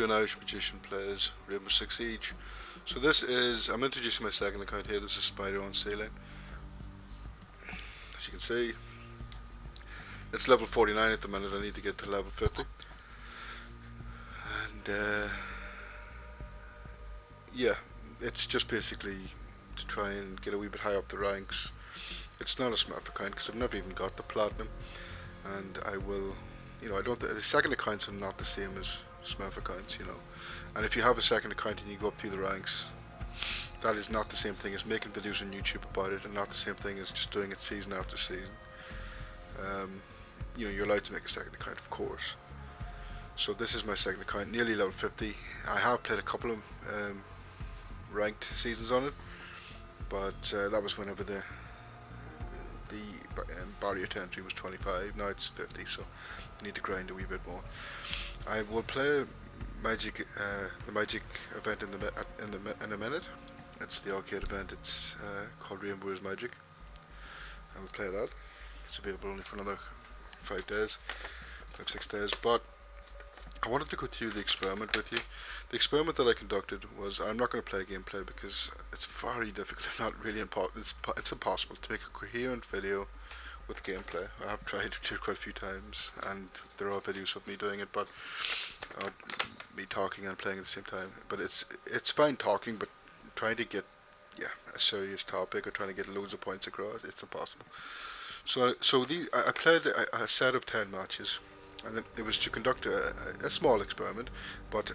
an Irish magician plays Rainbow Six Siege. So this is, I'm introducing my second account here. This is Spider on Ceiling. As you can see, it's level 49 at the minute. I need to get to level 50. And yeah, it's just basically to try and get a wee bit high up the ranks. It's not a smart account because I've never even got the platinum, and I will, I don't. The second accounts are not the same as Smurf accounts, And if you have a second account and you go up through the ranks, that is not the same thing as making videos on YouTube about it, and not the same thing as just doing it season after season. You're allowed to make a second account, of course. So this is my second account, nearly level 50. I have played a couple of ranked seasons on it, but that was whenever the barrier to entry was 25. Now it's 50, so I need to grind a wee bit more. I will play Magic, the Magic event in a minute. It's the arcade event. It's called Rainbow is Magic. I will play that. It's available only for another 5 days, 5-6 days. But I wanted to go through the experiment with you. The experiment that I conducted was, I'm not going to play gameplay because it's very difficult, if not really impossible. It's impossible to make a coherent video with gameplay. I have tried to do it quite a few times, and there are videos of me doing it, but me talking and playing at the same time. But it's fine talking, but trying to get a serious topic or trying to get loads of points across, it's impossible. So I played a set of 10 matches. And it was to conduct a small experiment, but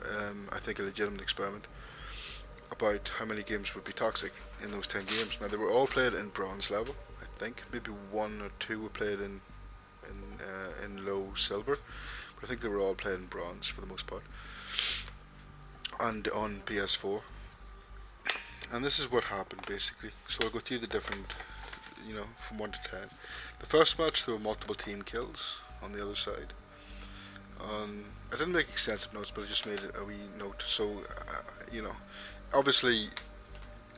I think a legitimate experiment, about how many games would be toxic in those 10 games. Now they were all played in bronze level, I think. Maybe 1 or 2 were played in low silver, but I think they were all played in bronze for the most part, and on PS4. And this is what happened basically. So I'll go through the different, from 1 to 10. The first match, there were multiple team kills on the other side. I didn't make extensive notes, but I just made a wee note. So, obviously,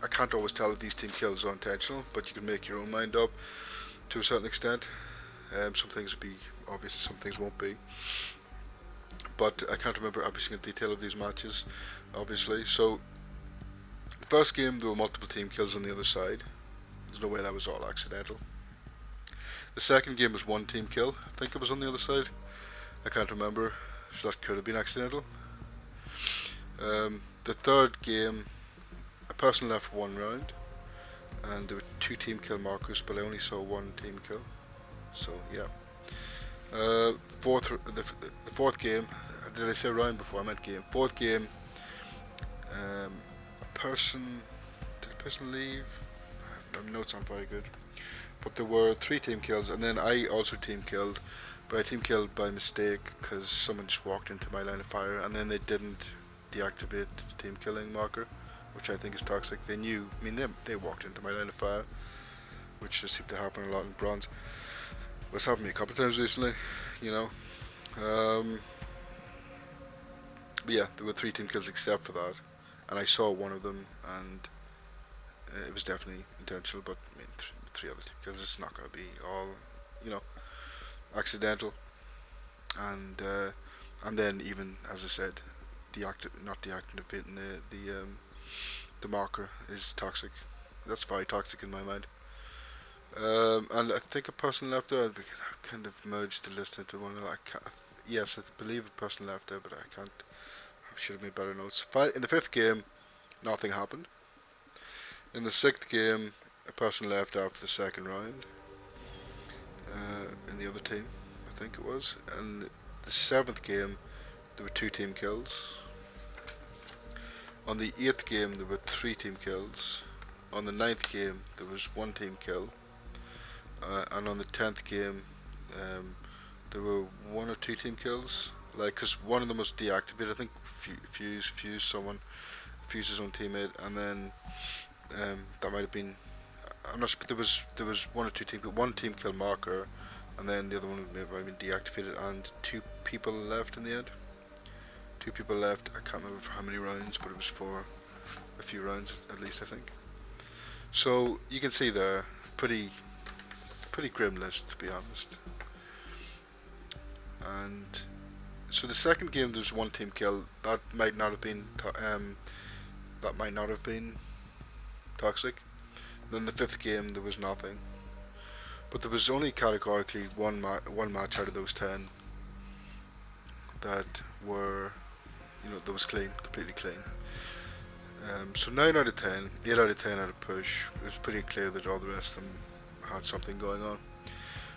I can't always tell if these team kills are intentional, but you can make your own mind up to a certain extent. Some things will be obvious, some things won't be. But I can't remember every single detail of these matches, obviously. So, the first game, there were multiple team kills on the other side. There's no way that was all accidental. The second game was 1 team kill. I think it was on the other side. I can't remember, so that could have been accidental. The third game, a person left for 1 round, and there were 2 team kill markers, but I only saw 1 team kill. So yeah. The fourth game, did I say round before? I meant game. Fourth game, did a person leave? My notes aren't very good, but there were 3 team kills, and then I also team killed. But I team killed by mistake because someone just walked into my line of fire, and then they didn't deactivate the team killing marker, which I think is toxic. They knew, they walked into my line of fire, which just seemed to happen a lot in bronze. It's happened to me a couple of times recently, But yeah, there were 3 team kills except for that, and I saw 1 of them, and it was definitely intentional. But 3 other team kills, it's not going to be all, accidental. And then, even as I said, not deactivating the marker is toxic. That's very toxic in my mind. And I think a person left there. I kind of merged the list into one. Yes, I believe a person left there, but I can't. I should have made better notes. In the 5th game, nothing happened. In the 6th game, a person left after the 2nd round. In the other team, I think it was. And the 7th game, there were 2 team kills. On the 8th game, there were 3 team kills. On the 9th game, there was 1 team kill. And on the 10th game, there were 1 or 2 team kills. Because one of them was deactivated. I think fused his own teammate, and then that might have been. I'm not sure, but there was 1 or 2 team, 1 team kill marker, and then the other one may have been deactivated, and 2 people left in the end. 2 people left. I can't remember for how many rounds, but it was for a few rounds at least, I think. So you can see there, pretty grim list, to be honest. And So the second game there's one team kill. That might not have been toxic. Then the fifth game there was nothing. But there was only categorically one match out of those 10 that were, that was clean, completely clean. So 9 out of 10, 8 out of 10 had a push. It was pretty clear that all the rest of them had something going on.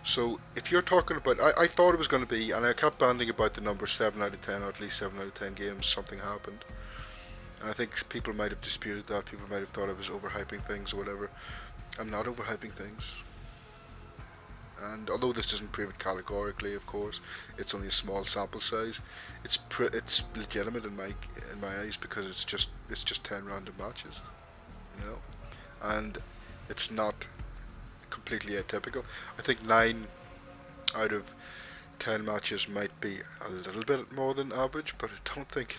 So if you're talking about, I thought it was going to be, and I kept banding about the number 7 out of 10, or at least 7 out of 10 games, something happened. And I think people might have disputed that, people might have thought I was overhyping things or whatever. I'm not overhyping things. And although this doesn't prove it categorically, of course, it's only a small sample size. It's legitimate in my eyes because it's just 10 random matches, and it's not completely atypical. I think 9 out of 10 matches might be a little bit more than average, but I don't think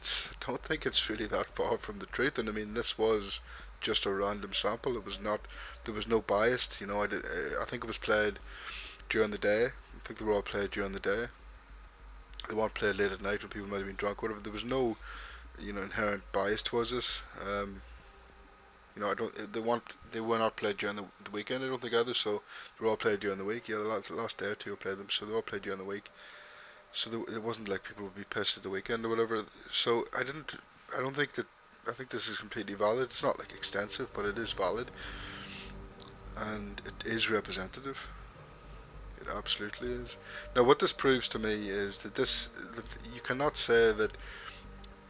it's really that far from the truth. And I mean, this was just a random sample. It was not. There was no bias. I think it was played during the day. I think they were all played during the day. They weren't played late at night when people might have been drunk, whatever. There was no, inherent bias towards this. They were not played during the weekend, I don't think either. So they were all played during the week. Yeah, the last day or two played them, so they were all played during the week. So it wasn't like people would be pissed at the weekend or whatever. So I think this is completely valid. It's not like extensive, but it is valid, and it is representative. It absolutely is. Now, what this proves to me is that you cannot say that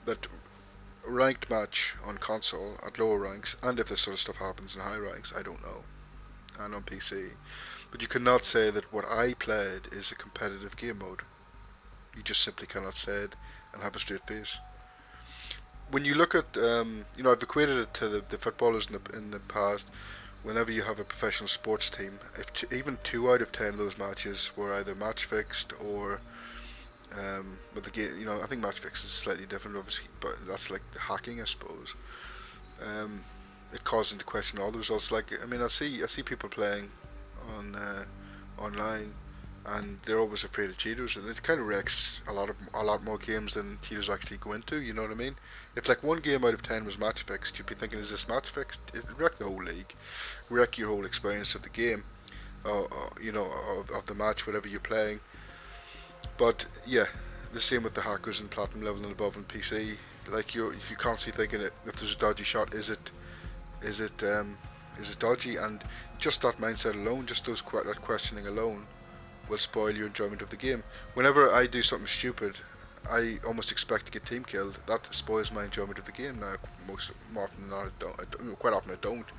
a ranked match on console at lower ranks, and if this sort of stuff happens in high ranks, I don't know, and on PC, but you cannot say that what I played is a competitive game mode. You just simply cannot say it and have a straight face. When you look at, I've equated it to the footballers in the past. Whenever you have a professional sports team, if even 2 out of 10 of those matches were either match fixed or, but the game, I think match fixed is slightly different, obviously, but that's like the hacking, I suppose. It calls into question all the results. Like, I mean, I see people playing on online, and they're always afraid of cheaters, and it kind of wrecks a lot more games than cheaters actually go into. You know what I mean? If like 1 game out of 10 was match fixed, you'd be thinking, is this match fixed? It wreck the whole league, wreck your whole experience of the game, of the match, whatever you're playing. But yeah, the same with the hackers in platinum level and above on PC. Like you're constantly thinking, if there's a dodgy shot, is it dodgy? And just that mindset alone, just that questioning alone, will spoil your enjoyment of the game. Whenever I do something stupid, I almost expect to get team killed. That spoils my enjoyment of the game. Now, more often than not, quite often I don't.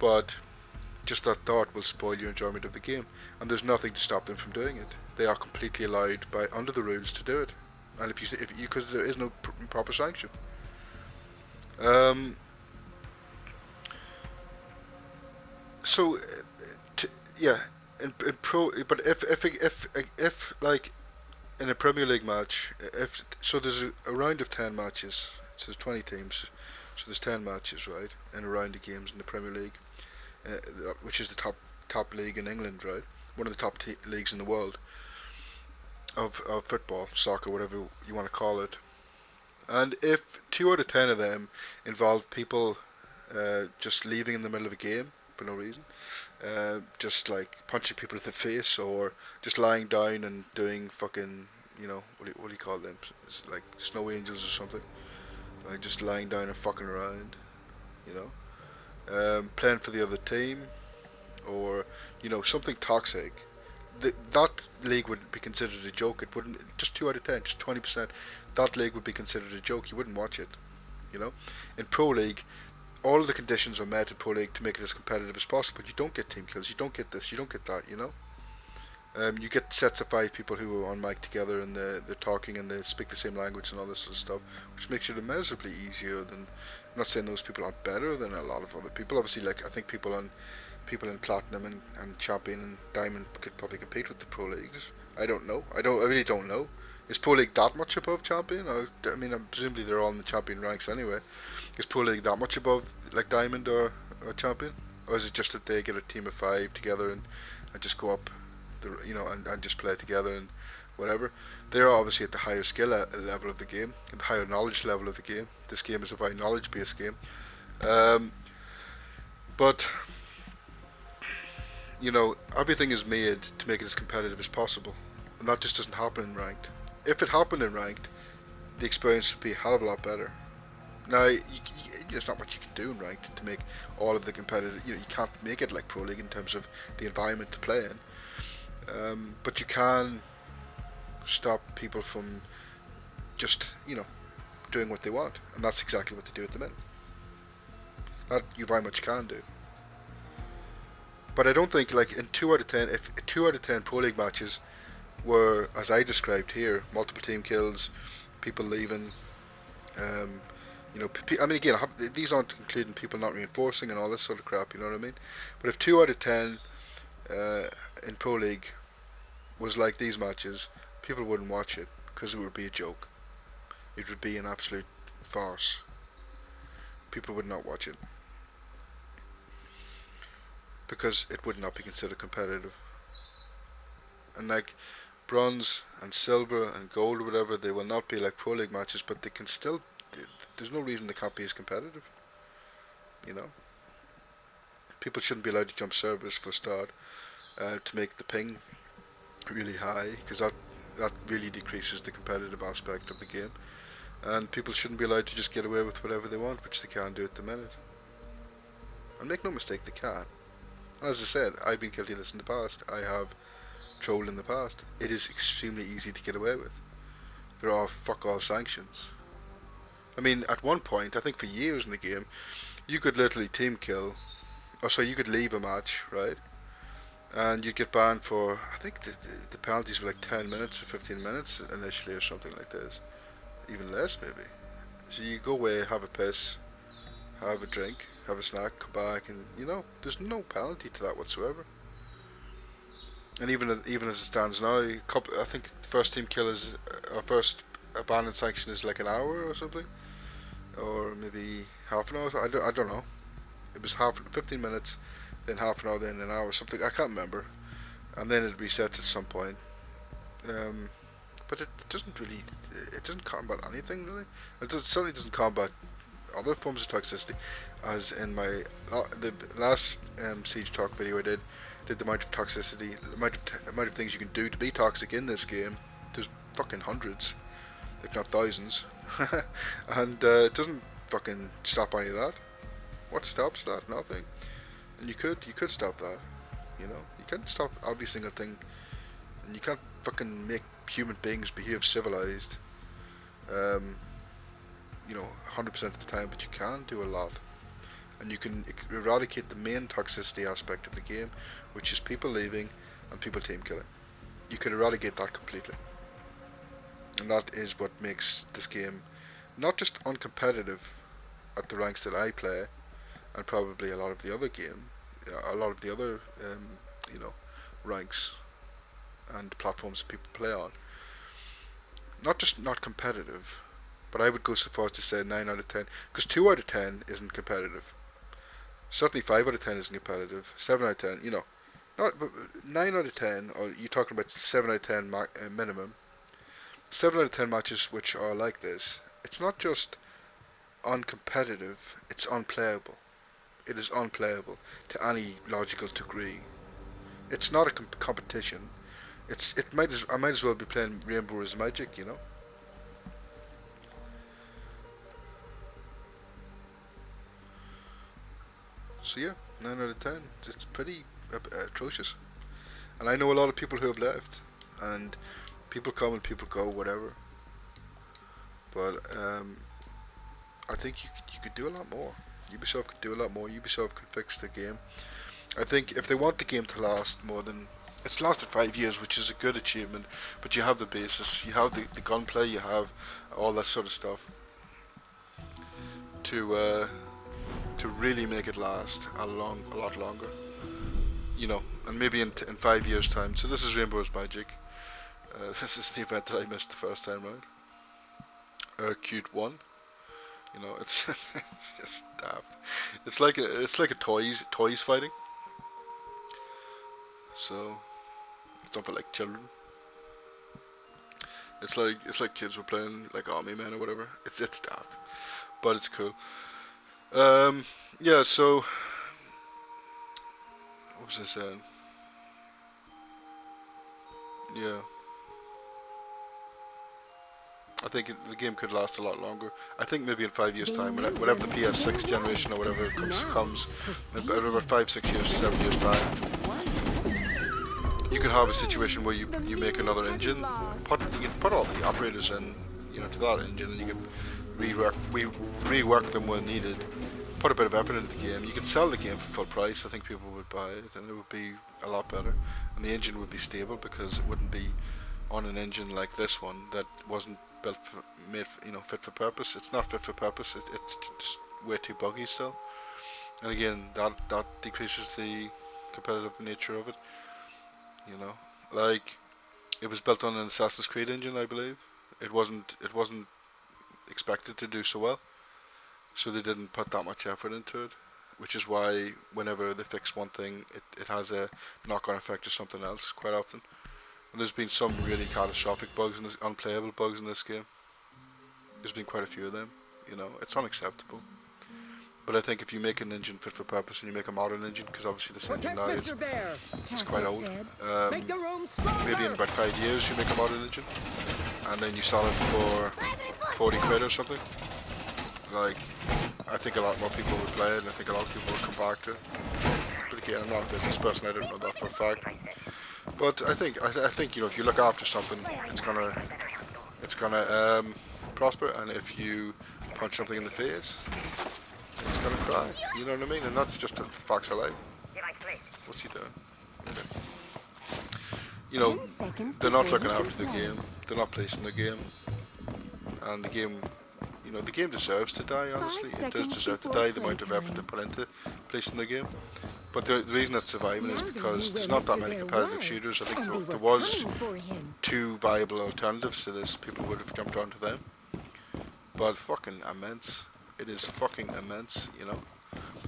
But just that thought will spoil your enjoyment of the game, and there's nothing to stop them from doing it. They are completely allowed under the rules to do it, and because there is no proper sanction. Yeah. In pro, but if like in a Premier League match, there's a round of 10 matches, so there's 20 teams, so there's 10 matches, right, in a round of games in the Premier League, which is the top league in England, right, one of the top leagues in the world of football, soccer, whatever you want to call it. And if 2 out of 10 of them involve people just leaving in the middle of a game for no reason, just like punching people in the face, or just lying down and doing fucking, what do you call them? It's like snow angels or something. Like just lying down and fucking around, playing for the other team, or something toxic. That league would be considered a joke. It wouldn't. Just 2 out of 10, just 20%. That league would be considered a joke. You wouldn't watch it. In Pro League, all of the conditions are met in Pro League to make it as competitive as possible. You don't get team kills, you don't get this, you don't get that, you get sets of 5 people who are on mic together, and they're talking and they speak the same language and all this sort of stuff, which makes it immeasurably easier than, I'm not saying those people aren't better than a lot of other people. Obviously, like, I think people in Platinum and Champion and Diamond could probably compete with the Pro Leagues. I really don't know. Is Pro League that much above Champion? I mean, presumably they're all in the Champion ranks anyway. Is Pro League that much above, like, Diamond or Champion? Or is it just that they get a team of 5 together and just go up, and just play together and whatever? They're obviously at the higher skill level of the game, and the higher knowledge level of the game. This game is a very knowledge-based game. Um, but everything is made to make it as competitive as possible, and that just doesn't happen in ranked. If it happened in ranked, the experience would be a hell of a lot better. Now, there's not much you can do in ranked to make all of the competitive. You can't make it like Pro League in terms of the environment to play in, but you can stop people from just doing what they want, and that's exactly what they do at the minute. That you very much can do. But I don't think, like, in 2 out of 10, if 2 out of 10 Pro League matches were, as I described here, multiple team kills, people leaving, I mean, again, these aren't including people not reinforcing and all this sort of crap, you know what I mean? But if 2 out of 10 in Pro League was like these matches, people wouldn't watch it, because it would be a joke. It would be an absolute farce. People would not watch it, because it would not be considered competitive. And like bronze and silver and gold or whatever, they will not be like Pro League matches, but they can still. There's no reason they can't be as competitive. People shouldn't be allowed to jump servers for a start, to make the ping really high, because that really decreases the competitive aspect of the game. And people shouldn't be allowed to just get away with whatever they want, which they can do at the minute. And make no mistake, they can. And as I said, I've been guilty of this in the past. I have trolled in the past. It is extremely easy to get away with. There are fuck all sanctions. I mean, at one point, I think for years in the game, you could literally team kill, or so you could leave a match, right? And you'd get banned for, I think the penalties were like 10 minutes or 15 minutes initially, or something like this. Even less, maybe. So you go away, have a piss, have a drink, have a snack, come back, and there's no penalty to that whatsoever. And even as it stands now, I think the first team kill is, our first ban and sanction is like an hour or something, or maybe half an hour. I don't know. It was 15 minutes, then half an hour, then an hour, something. I can't remember. And then it resets at some point. But it doesn't combat anything really. Certainly doesn't combat other forms of toxicity, as in my the last Siege Talk video I did the amount of toxicity, the amount of things you can do to be toxic in this game. There's fucking hundreds, if not thousands, and it doesn't fucking stop any of that. What stops that? Nothing. And you could stop that. You can't stop every single thing, and you can't fucking make human beings behave civilized. 100% of the time, but you can do a lot. And you can eradicate the main toxicity aspect of the game, which is people leaving and people team killing. You can eradicate that completely. And that is what makes this game not just uncompetitive at the ranks that I play, and probably a lot of the other ranks and platforms that people play on. Not just not competitive, but I would go so far as to say 9 out of 10, because 2 out of 10 isn't competitive. Certainly 5 out of 10 isn't competitive. 7 out of 10, not, but 9 out of 10, or you're talking about 7 out of 10 minimum. 7 out of 10 matches which are like this, it's not just uncompetitive, it's unplayable. It is unplayable to any logical degree. It's not a competition. I might as well be playing Rainbow is Magic, So yeah, 9 out of 10. It's pretty atrocious. And I know a lot of people who have left, and people come and people go, whatever. But I think you could do a lot more. Ubisoft could do a lot more. Ubisoft could fix the game. I think if they want the game to last more than... It's lasted 5 years, which is a good achievement, but you have the basis, you have the gunplay, you have all that sort of stuff to really make it last a lot longer. And maybe in 5 years' time. So this is Rainbow's Magic. This is the event that I missed the first time round. Cute 1. It's it's just daft. It's like a toys fighting. So it's not for like children. It's like kids were playing like Army Men or whatever. It's daft, but it's cool. Yeah. So what was I saying? Yeah. I think the game could last a lot longer. I think maybe in 5 years' time, whenever the PS6 generation or whatever comes in about 5, 6 years, 7 years' time, you could have a situation where you make another engine, you can put all the operators in, to that engine, and you can rework them when needed. Put a bit of effort into the game. You could sell the game for full price. I think people would buy it, and it would be a lot better. And the engine would be stable because it wouldn't be on an engine like this one that wasn't built for, made for, fit for purpose. It's not fit for purpose. It's just way too buggy still. And again, that decreases the competitive nature of it. Like it was built on an Assassin's Creed engine, I believe. It wasn't expected to do so well, so they didn't put that much effort into it. Which is why whenever they fix one thing, it has a knock-on effect to something else quite often. And there's been some really catastrophic bugs and unplayable bugs in this game. There's been quite a few of them. It's unacceptable. But I think if you make an engine fit for purpose and you make a modern engine, because obviously this engine now is quite old. Maybe in about 5 years you make a modern engine, and then you sell it for 40 quid or something. Like, I think a lot more people would play it, and I think a lot of people would come back to it. But again, I'm not a business person, I don't know that for a fact. But I think if you look after something, it's gonna prosper, and if you punch something in the face, it's gonna cry. You know what I mean? And that's just the facts of life. What's he doing? Okay. They're not looking after the game. They're not placing the game, and the game. The game deserves to die, honestly. It does deserve to die, the amount of effort they put into placing the game. But the reason it's surviving is because there's not that many competitive shooters. I think if there was 2 viable alternatives to this, people would have jumped onto them. But fucking immense. It is fucking immense,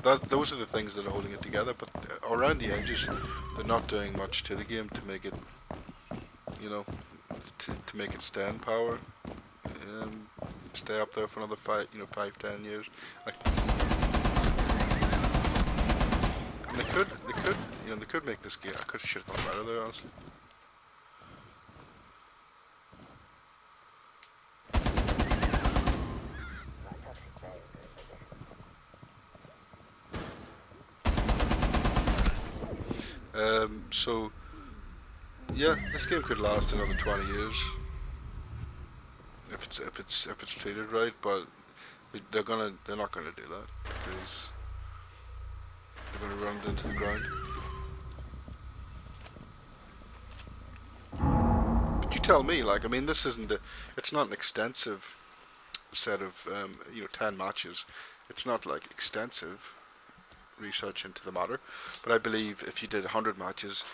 Those are the things that are holding it together, but around the edges, they're not doing much to the game to make it, to make it stay in power. Stay up there for another 5, 10 years. And they could make this game. I could have shit done better there, honestly. So yeah, this game could last another 20 years. If it's treated right, but they're not gonna do that because they're gonna run it into the ground. But you tell me, like, I mean, this isn't it's not an extensive set of 10 matches. It's not like extensive research into the matter, but I believe if you did 100 matches,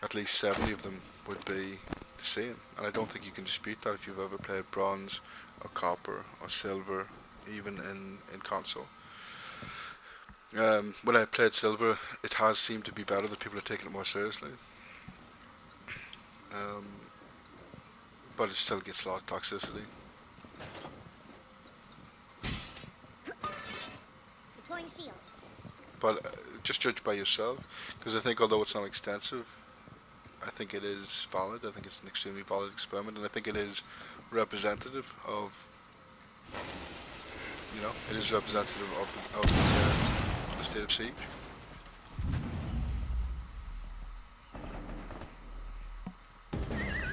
at least 70 of them would be the same, and I don't think you can dispute that if you've ever played bronze or copper or silver, even in console. When I played silver, it has seemed to be better, that people are taking it more seriously. But it still gets a lot of toxicity. Deploying shield. But just judge by yourself, because I think although it's not extensive, I think it is valid. I think it's an extremely valid experiment, and I think it is representative of, it is representative of the state of siege.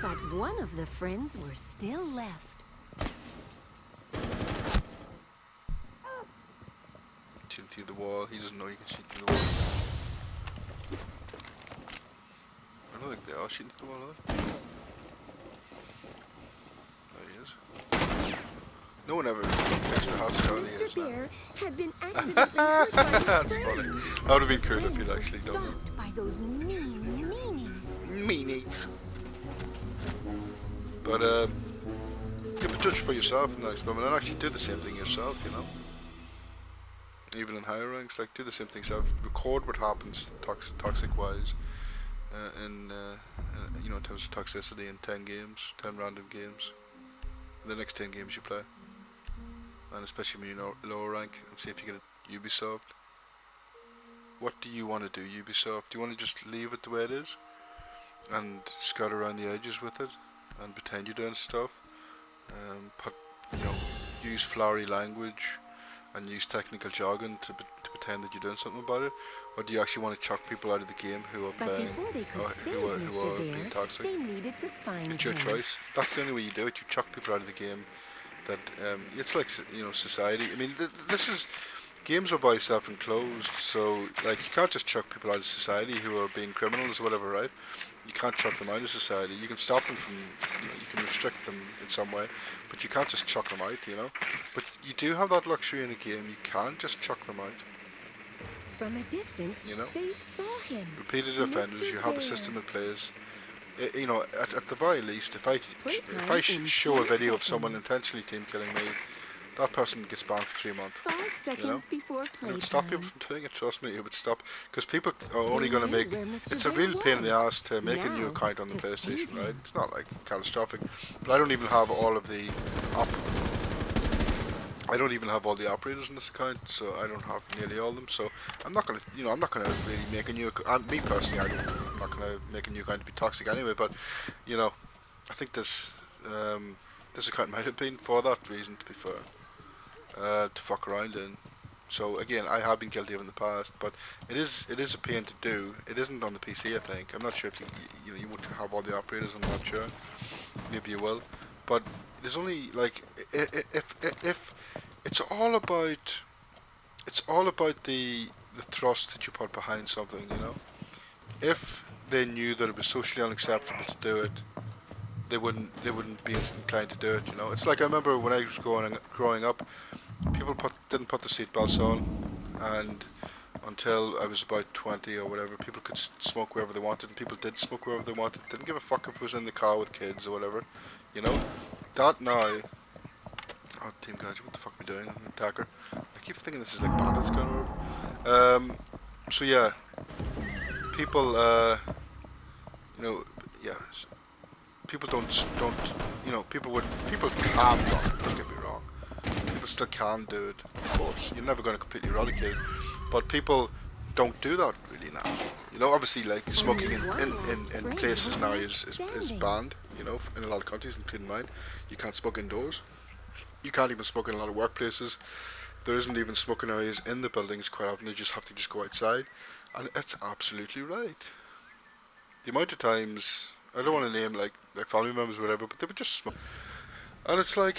But one of the friends were still left. Shooting through the wall. He doesn't know you can shoot through the wall. I don't think they are shooting through the wall, are they? There he is. No one ever picks the hospitality Mr. is Bear had been accidentally hurt by his That's friend. funny. That would have been cool if Friends he'd were actually done stalked by those mean meanies. that. Meanies. But yeah, but judge for yourself in the experiment and actually do the same thing yourself, Even in higher ranks, like, do the same thing yourself. Record what happens toxic wise, in terms of toxicity in 10 games, 10 random games. in the next 10 games you play, and especially when you're lower rank, and see if you get a Ubisoft. What do you want to do, Ubisoft? Do you want to just leave it the way it is and skirt around the edges with it and pretend you're doing stuff? Put, you know, use flowery language and use technical jargon to pretend that you're doing something about it, or do you actually want to chuck people out of the game who are But playing, before they could save who Mr. are being Bear, toxic? they needed to find It's your him. choice. That's the only way you do it. You chuck people out of the game. That it's like, you know, society. I mean, this is, games are by self-enclosed, so like you can't just chuck people out of society who are being criminals or whatever, right? You can't chuck them out of society. You can stop them from, you know, you can restrict them in some way, but you can't just chuck them out, you know. But you do have that luxury in a game. You can just chuck them out. From a distance, You know, they saw him. repeated Mr. offenders. You have a Bear. system that plays. You know, at the very least, if I Playtime in show a 10 video of someone seconds. intentionally team killing me, that person gets banned for 3 months. 5 You know, seconds before it playtime. would stop people from doing it. Trust me, it would stop, because people are only They going to knew make. where Mr. It's a Bear real pain in the was. ass to make a new Now, account on the to seize PlayStation, right? him. It's not like catastrophic, but I don't even have all of the I don't even have all the operators in this account, so I don't have nearly all of them. So I'm not gonna, you know, I'm not gonna really make a new. Me personally, I'm not gonna make a new account to be toxic anyway. But you know, I think this account might have been for that reason, to be fair, to fuck around in. So again, I have been guilty of it in the past, but it is a pain to do. It isn't on the PC, I think. I'm not sure if you know, you won't have all the operators. I'm not sure. Maybe you will, but there's only like, if it's all about the thrust that you put behind something, you know. If they knew that it was socially unacceptable to do it, they wouldn't be as inclined to do it, you know. It's like, I remember when I was growing up, people didn't put the seatbelts on, and until I was about 20 or whatever, people could smoke wherever they wanted, and people did smoke wherever they wanted. Didn't give a fuck if it was in the car with kids or whatever, you know. That now. Oh, Team Guys, what the fuck are we doing? Attacker. I keep thinking this is like bandits going over. So yeah, people, you know, yeah, people don't, you know, people can do it, don't get me wrong. People still can do it, of course. You're never going to completely eradicate it, but people don't do that really now. You know, obviously, like, smoking in places now is banned, you know, in a lot of countries, including mine. You can't smoke indoors. You can't even smoke in a lot of workplaces. There isn't even smoking areas in the buildings quite often. They just have to just go outside. And it's absolutely right. The amount of times, I don't want to name like family members or whatever, but they would just smoke. And it's like,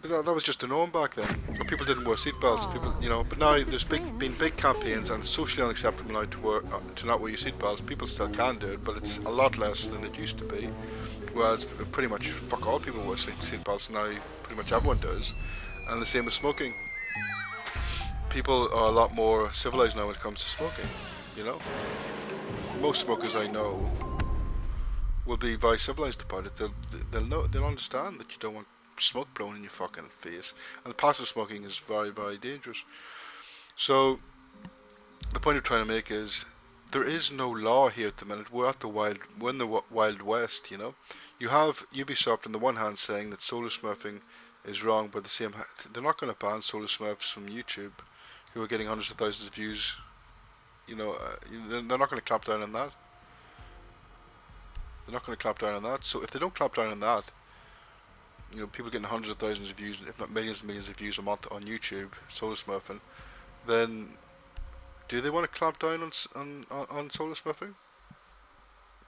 that was just the norm back then. But people didn't wear seatbelts. People, you know. But now there's been big campaigns, and it's socially unacceptable now to not wear your seatbelts. People still can do it, but it's a lot less than it used to be. Whereas pretty much fuck all people wear seatbelts now. Pretty much everyone does, and the same with smoking. People are a lot more civilized now when it comes to smoking. You know, most smokers I know will be very civilized about it. They'll understand that you don't want smoke blowing in your fucking face, and the passive smoking is very, very dangerous. So the point I'm trying to make is, there is no law here at the minute. We're in the wild west, you know. You have Ubisoft on the one hand saying that solar smurfing is wrong, but at the same they're not going to ban solar smurfs from YouTube, who are getting hundreds of thousands of views. You know, they're not going to clamp down on that. They're not going to clamp down on that. So if they don't clamp down on that, you know, people getting hundreds of thousands of views, if not millions and millions of views a month on YouTube, solar smurfing, then do they want to clamp down on solar smurfing?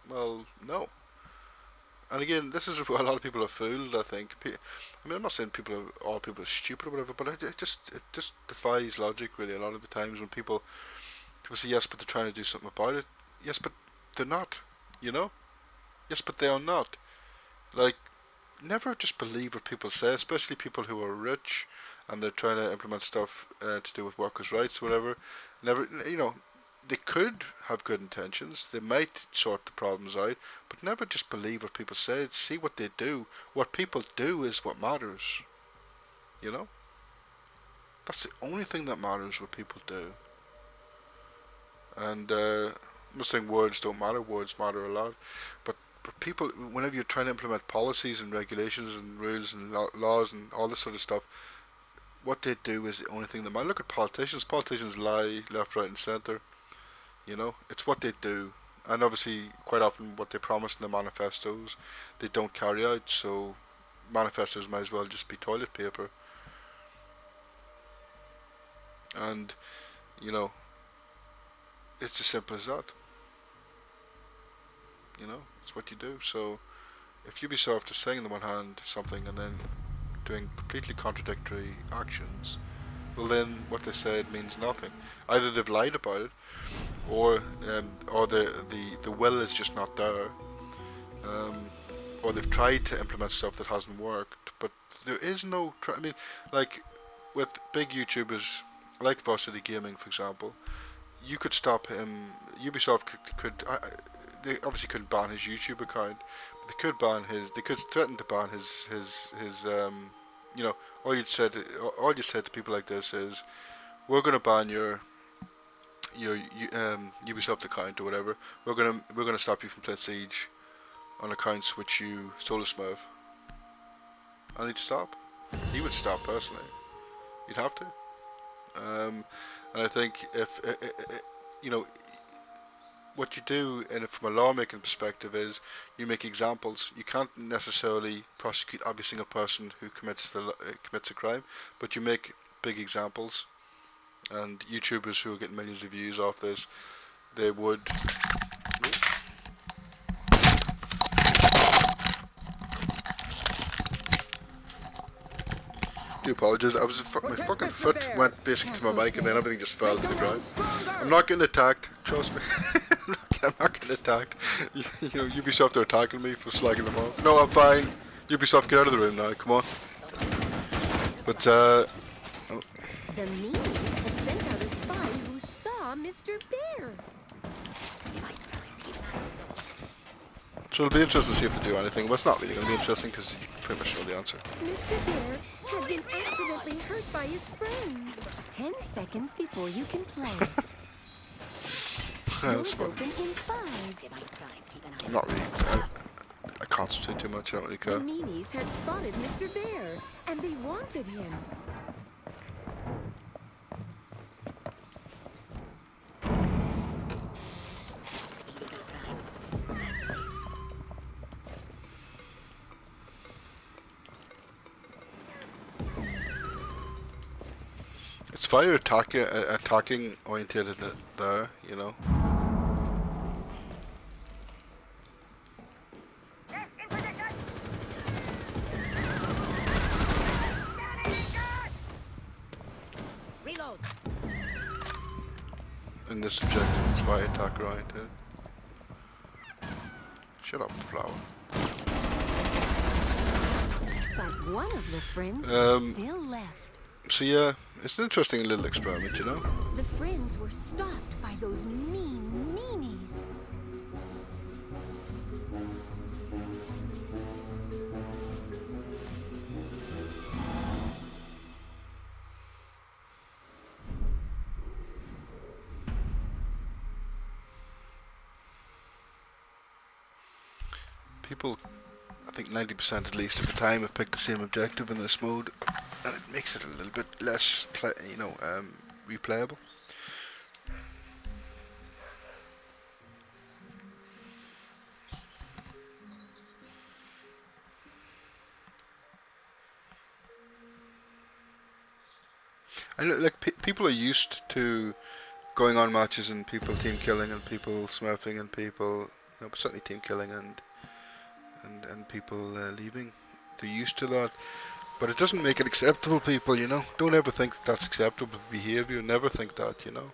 Well, no. And again, this is where a lot of people are fooled, I think. I mean, I'm not saying all people are stupid or whatever, but it just defies logic, really, a lot of the times when people say yes, but they're trying to do something about it. Yes, but they're not, you know? Yes, but they are not. Like, never just believe what people say, especially people who are rich and they're trying to implement stuff to do with workers' rights, whatever. Never, you know, they could have good intentions. They might sort the problems out, but never just believe what people say. See what they do. What people do is what matters. You know, that's the only thing that matters. What people do. And I'm not saying words don't matter. Words matter a lot, but But people, whenever you're trying to implement policies and regulations and rules and laws and all this sort of stuff, what they do is the only thing that matters. Look at politicians. Politicians lie left, right, and centre. You know, it's what they do, and obviously, quite often, what they promise in the manifestos, they don't carry out. So, manifestos might as well just be toilet paper. And you know, it's as simple as that. You know, it's what you do. So, if Ubisoft is saying on the one hand something and then doing completely contradictory actions, well then what they said means nothing. Either they've lied about it, or the will is just not there, or they've tried to implement stuff that hasn't worked. But there is no. I mean, like with big YouTubers like Varsity Gaming, for example, you could stop him. Ubisoft could they obviously couldn't ban his YouTube account, but they could ban his. They could threaten to ban his you know, all you said to people like this is, we're going to ban your Ubisoft account or whatever. We're gonna stop you from playing Siege on accounts which you stole a Smurf. And he'd stop. He would stop personally. You'd have to. And I think if you know, what you do from a lawmaking perspective is you make examples. You can't necessarily prosecute every single person who commits a crime, but you make big examples. And YouTubers who are getting millions of views off this, they would. I do apologise. My fucking foot went basically to my mic, and then everything just fell to the ground. I'm not getting attacked. Trust me. I'm not getting attacked. You know, Ubisoft are attacking me for slagging them off. No, I'm fine. Ubisoft, get out of the room now. Come on. But The meanies had sent out a spy who saw Mr. Bear. So it'll be interesting to see if they do anything. Well, it's not really going to be interesting because you pretty much know the answer. Mr. Bear had been accidentally hurt by his friends. 10 seconds before you can play. That's Doors funny. open in 5. I'm not really. I concentrate too much. I don't really The care. meanies had spotted Mr. Bear, and they wanted him. It's very attacking orientated there, you know. Reload. In this objective, it's very attack oriented. Shut up, flower. But one of the friends was still left. So yeah, it's an interesting little experiment, you know. The friends were stopped by those mean meanies. People, I think 90% at least of the time, have picked the same objective in this mode, and it makes it a little bit less, replayable. And like people are used to going on matches and people team killing and people smurfing and people, you know, certainly team killing and people leaving. They're used to that, but it doesn't make it acceptable. People, you know, don't ever think that that's acceptable behaviour. Never think that, you know.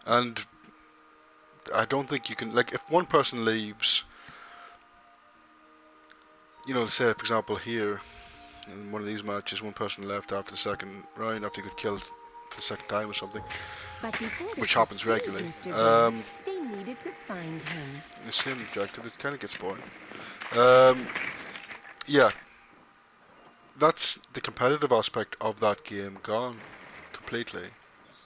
And I don't think you can, like, if one person leaves, you know, say for example here in one of these matches, one person left after the second round after he got killed for the second time or something, which happens regularly. They needed to find him. The same objective, it kind of gets boring. Yeah, that's the competitive aspect of that game gone completely.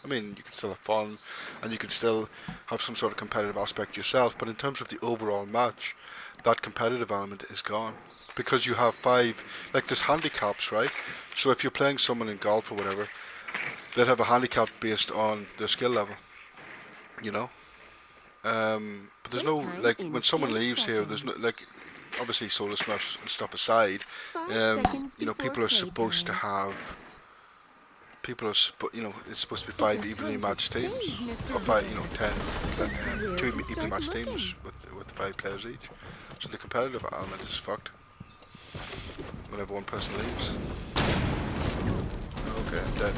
I I mean, you can still have fun, and you can still have some sort of competitive aspect yourself, but in terms of the overall match, that competitive element is gone. Because you have five, like there's handicaps, right? So if you're playing someone in golf or whatever, they'll have a handicap based on their skill level, you know? But there's no, Playtime like, in when someone 10 leaves here, there's no, seconds. like, obviously solo smash and stuff aside, 5 seconds you know, before people are supposed to playtime. have, you know, it's supposed to be It five was evenly time to matched save teams, or Mr. five, you know, Bear. 10, But where two to evenly start matched teams looking? with 5 players each. So the competitive element is fucked whenever one person leaves. Okay, I'm dead.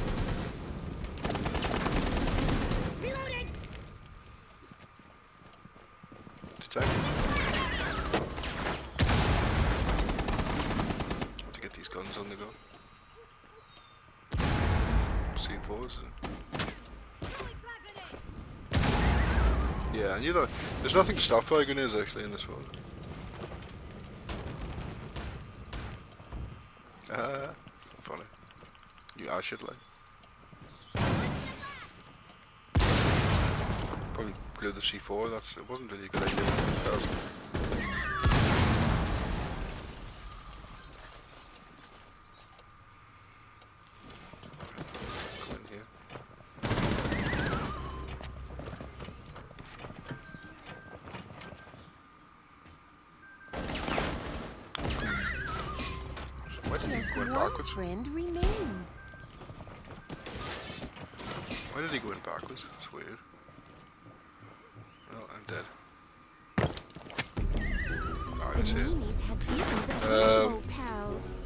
Reloading! Detect. To get these guns on the go. C4s. Yeah, and you know, there's nothing to stop fire grenades actually in this world. Funny. You ash it like. Probably blew the C4. It wasn't really a good idea. Come in here. Why did he Just go in one backwards? friend remained. Why did he go in backwards? It's weird. Well, I'm dead. Oh, The he's here. meanies had beaten the Um, Halo pals.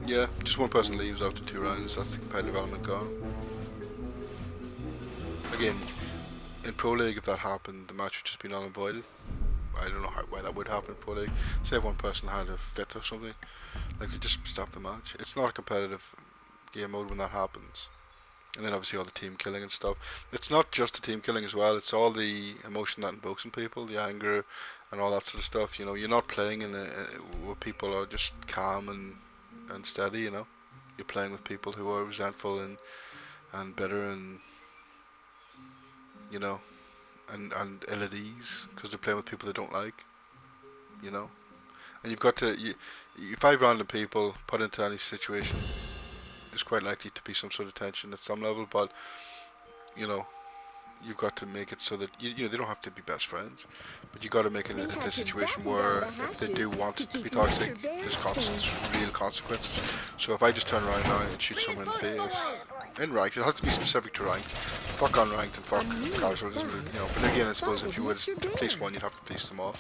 Yeah, just one person leaves after 2 rounds. That's the competitive element gone. Again, in Pro League, if that happened, the match would just be null and voided. I don't know why that would happen in Pro League. Say if one person had a fit or something, like they just stop the match. It's not a competitive game mode when that happens. And then obviously all the team killing and stuff. It's not just the team killing as well. It's all the emotion that invokes in people, the anger, and all that sort of stuff. You know, you're not playing in where people are just calm and steady. You know, you're playing with people who are resentful and bitter and you know and ill at ease because they're playing with people they don't like. You know, and you've got to you 5 random people put into any situation. There's quite likely to be some sort of tension at some level, but you know, you've got to make it so that you know they don't have to be best friends, but you got to make it They into a had to situation batten down where the if they hatches do want to it to be keep toxic, Mr. Bear there's safe. real consequences. So if I just turn around now and shoot someone in the face, in ranked, it has to be specific to ranked. Fuck unranked and fuck A meanie casuals, spy you know. But again, I suppose spotted if you were Mr. to police Bear. one, you'd have to police them all.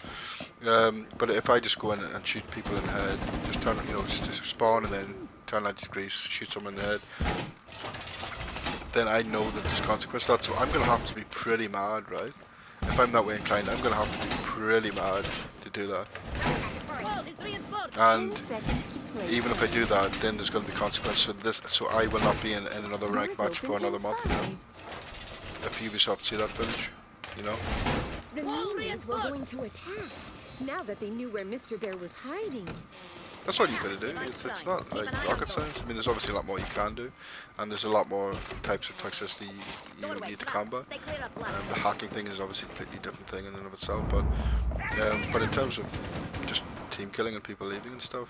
But if I just go in and shoot people in the head, just turn, you know, just spawn and then turn 90 degrees, shoot someone in the head, then I know that there's consequence to that. So I'm gonna have to be pretty mad, right? If I'm that way inclined, I'm gonna have to be pretty mad to do that. And 10 seconds to play. even if I do that, then there's gonna be consequences. So so I will not be in another ranked Doors match open for another in month. You know, 5. if Ubisoft see that footage, you know. The meanies were going to attack. Now that they knew where Mr. Bear was hiding. That's all you gotta do. It's not like rocket science. I mean, there's obviously a lot more you can do, and there's a lot more types of toxicity you need to combat. The hacking thing is obviously a completely different thing in and of itself, but in terms of just team killing and people leaving and stuff,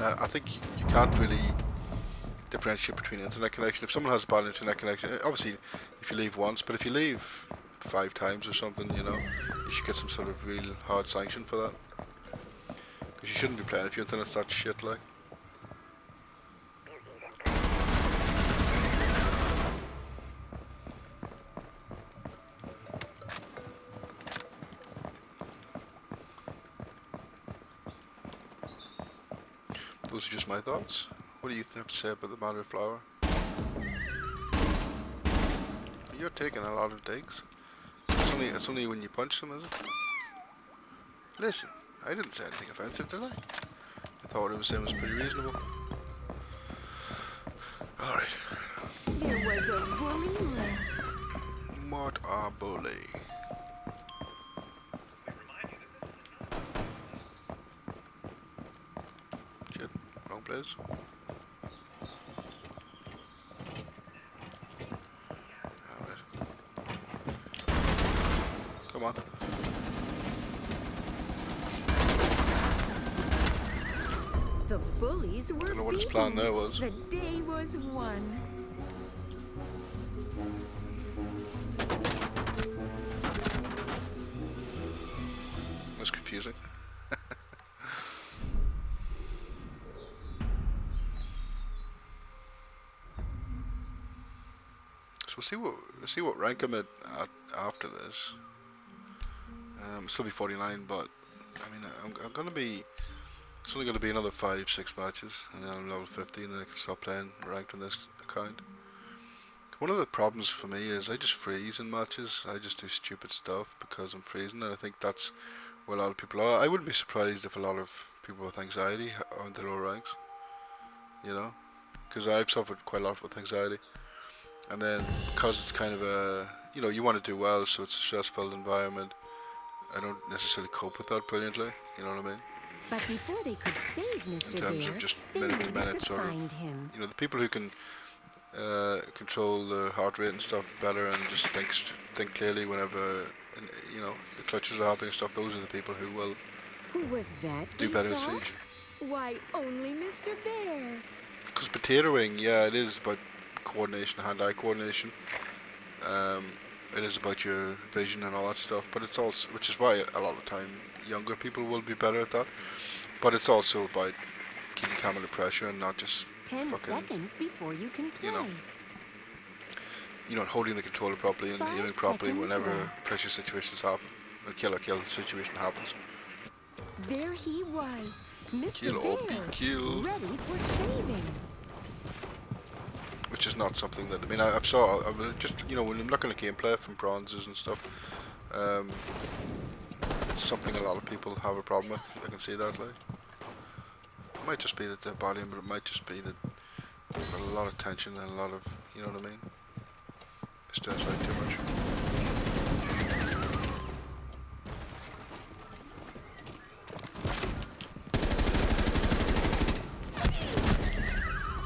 I think you can't really differentiate between internet connection. If someone has a bad internet connection, obviously if you leave once, but if you leave 5 times or something, you know, you should get some sort of real hard sanction for that. Because you shouldn't be playing if your internet's that shit, like. Those are just my thoughts. What do you have to say about the matter of flower? You're taking a lot of digs. It's only when you punch them, is it? Listen, I didn't say anything offensive, did I? I thought what I was saying was pretty reasonable. Alright. There was a bully left. What a bully. Shit, wrong place. Come on. The bullies were I don't know what his plan there was. The day was won. That's confusing. So we'll see what rank I'm at after this. Still be 49, but I mean I'm gonna be. It's only gonna be another 5-6 matches, and then I'm level 50, and then I can stop playing ranked on this account. One of the problems for me is I just freeze in matches. I just do stupid stuff because I'm freezing, and I think that's where a lot of people are. I wouldn't be surprised if a lot of people with anxiety are in the lower ranks, you know, because I've suffered quite a lot with anxiety. And then because it's kind of a, you know, you want to do well, so it's a stressful environment. I don't necessarily cope with that brilliantly, you know what I mean? But before they could save Mr. In terms Bear, of just they minute to needed minute to sort of, find him. you know, the people who can control the heart rate and stuff better and just think clearly whenever, you know, the clutches are happening and stuff. Those are the people who will Who was that do they better at saw? siege. Why, only Mr. Bear. Because potatoing, yeah, it is about coordination, hand-eye coordination. It is about your vision and all that stuff, but it's also, which is why a lot of the time younger people will be better at that. But it's also about keeping calm under pressure and not just 10 fucking, seconds before you can play. You know, holding the controller properly and 5 aiming properly seconds whenever left. pressure situations happen. A kill situation happens. There he was, Mr. Kill or be Bear, killed. ready for saving. Which is not something that, I mean, I was just, you know, when I'm looking at gameplay from bronzes and stuff, it's something a lot of people have a problem with. I can see that, like. It might just be that they're bodying, but it might just be that a lot of tension and a lot of, you know what I mean? Stress out too much.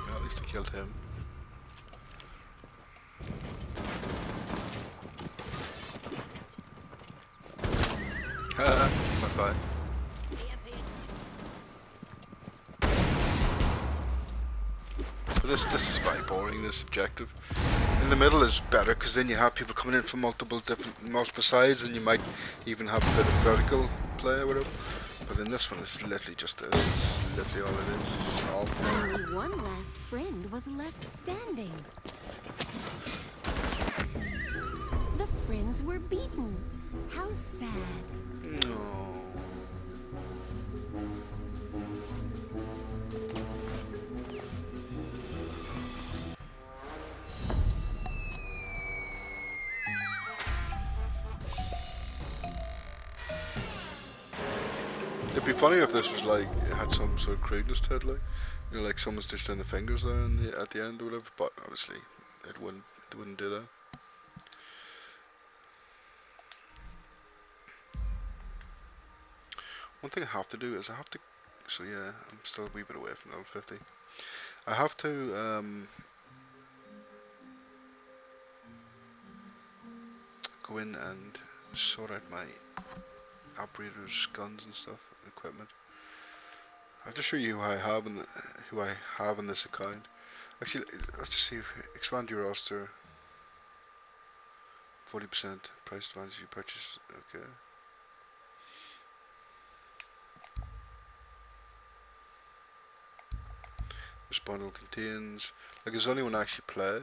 Well, at least I killed him. Bye. But this is very boring. This objective. In the middle is better because then you have people coming in from multiple sides, and you might even have a bit of vertical play or whatever. But in this one, it's literally just this. It's literally all it is. It's all. Only one last friend was left standing. The friends were beaten. How sad. No. It'd be funny if this was like, it had some sort of crudeness to it, like, you know, like someone's stitched in the fingers there at the end or whatever, but obviously it wouldn't do that. One thing I have to do is I have to, so yeah, I'm still a wee bit away from level 50. I have to go in and sort out my operators, guns and stuff, equipment. I'll just show you who I have in this account. Actually, let's just see if expand your roster. 40% price advantage you purchase. Okay. This bundle contains, like, there's only one I actually play.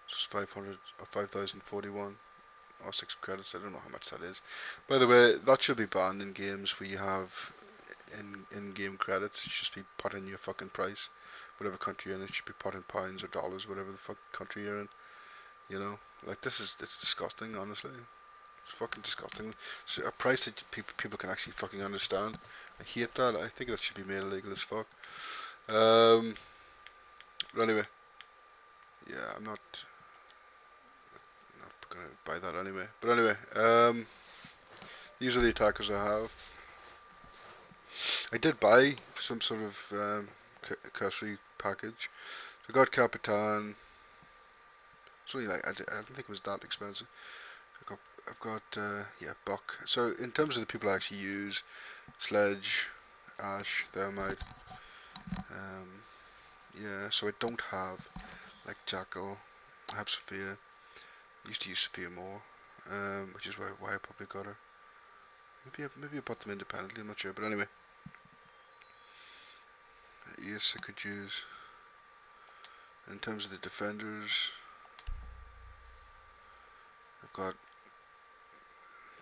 Just 500 or 5041 or 6 credits. I don't know how much that is. By the way, that should be banned in games where you have in-game credits. It should just be put in your fucking price, whatever country you're in. It should be put in pounds or dollars, whatever the fuck country you're in. You know, like, it's disgusting, honestly. It's fucking disgusting. It's a price that people can actually fucking understand. I hate that. I think that should be made illegal as fuck. But anyway, yeah, I'm not gonna buy that anyway. But anyway, these are the attackers I have. I did buy some sort of cursory package. So I got Capitan. It's only like I don't think it was that expensive. I've got yeah, Buck. So in terms of the people I actually use, Sledge, Ash, Thermite. Yeah, so I don't have like Jackal. I have Sophia. Used to use Sophia more, which is why I probably got her. Maybe I bought them independently. I'm not sure, but anyway. Yes, I could use. In terms of the defenders, I've got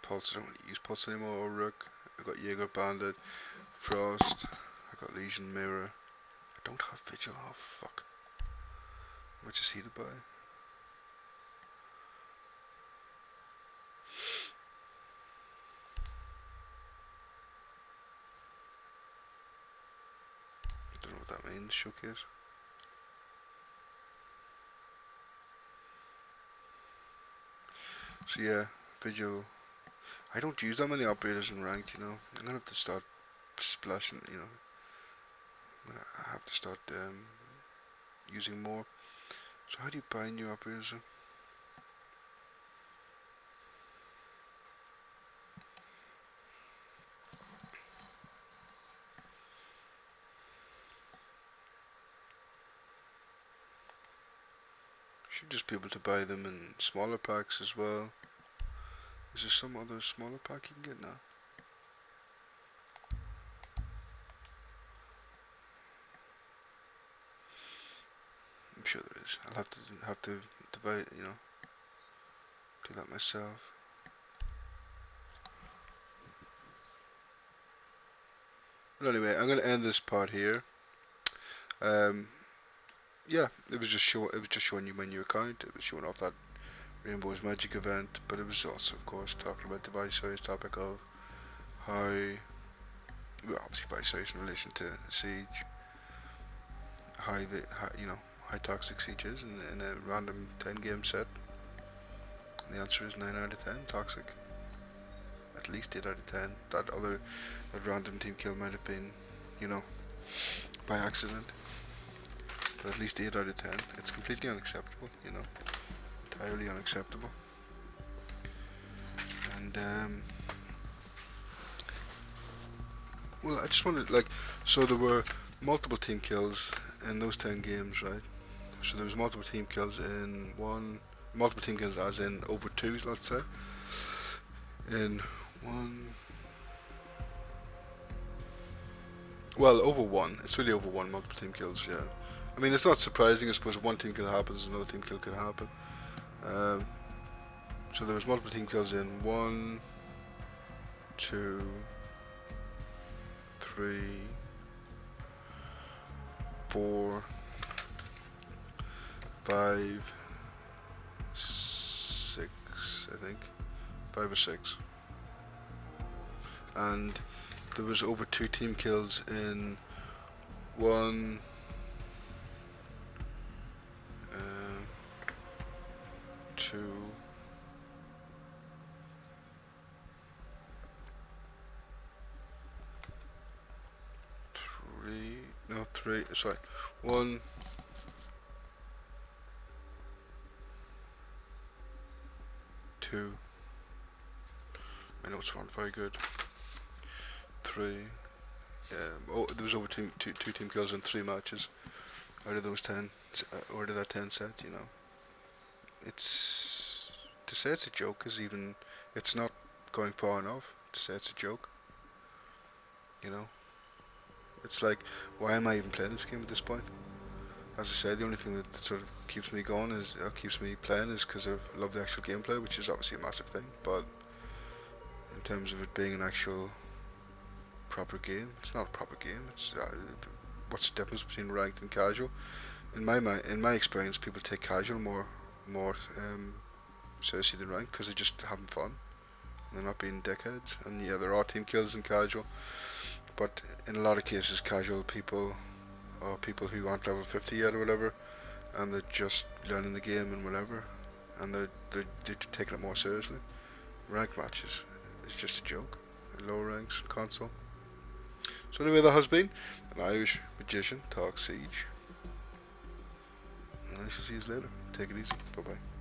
Pulse. I don't want to use Pulse anymore. Or Rook. I've got Jaeger Bandit, Frost. I've got Legion Mirror. I don't have Vigil. Oh fuck. How much is heated by? I don't know what that means. Showcase. So yeah, Vigil. I don't use that many operators in ranked, you know. I'm gonna have to start splashing, you know. I'm gonna have to start using more. So how do you buy new operators? Should just be able to buy them in smaller packs as well. Is there some other smaller pack you can get now? I'm sure there is. I'll have to buy it, you know. Do that myself. But anyway, I'm gonna end this part here. Yeah, it was just showing you my new account. It was showing off that Rainbow's Magic event, but it was also, of course, talking about the device size topic of how, well, obviously device size in relation to Siege, how you know, how toxic Siege is in a random 10 game set. And the answer is 9 out of 10 toxic. At least 8 out of 10. That random team kill might have been, you know, by accident. But at least 8 out of 10. It's completely unacceptable, you know. Entirely unacceptable. And well, I just wanted, like, so there were multiple team kills in those 10 games, right? So there was multiple team kills in multiple team kills as in over 2, let's say. In 1, well, over 1. It's really over 1 multiple team kills, yeah. I mean, it's not surprising. I suppose if one team kill happens, another team kill could happen. So there was multiple team kills in 1, 2, 3, 4, 5, 6, I think. 5 or 6. And there was over 2 team kills in 1, 2, 3, no 3, sorry, 1, 2, my notes aren't very good, 3, oh, there was over two team kills in 3 matches out of those 10, out of that 10 set, you know. It's, to say it's a joke is even, it's not going far enough to say it's a joke, you know. It's like, why am I even playing this game at this point? As I said, the only thing that sort of keeps me going is, keeps me playing is because I love the actual gameplay, which is obviously a massive thing, but in terms of it being an actual proper game, it's not a proper game. It's what's the difference between ranked and casual? In my experience, people take casual more seriously than ranked because they're just having fun. They're not being dickheads. And yeah, there are team kills in casual, but in a lot of cases, casual people or people who aren't level 50 yet or whatever, and they're just learning the game and whatever, and they're taking it more seriously. Ranked matches is just a joke in lower ranks console. So anyway, that has been an Irish Magician Talk Siege. I shall see you later. Take it easy. Bye bye.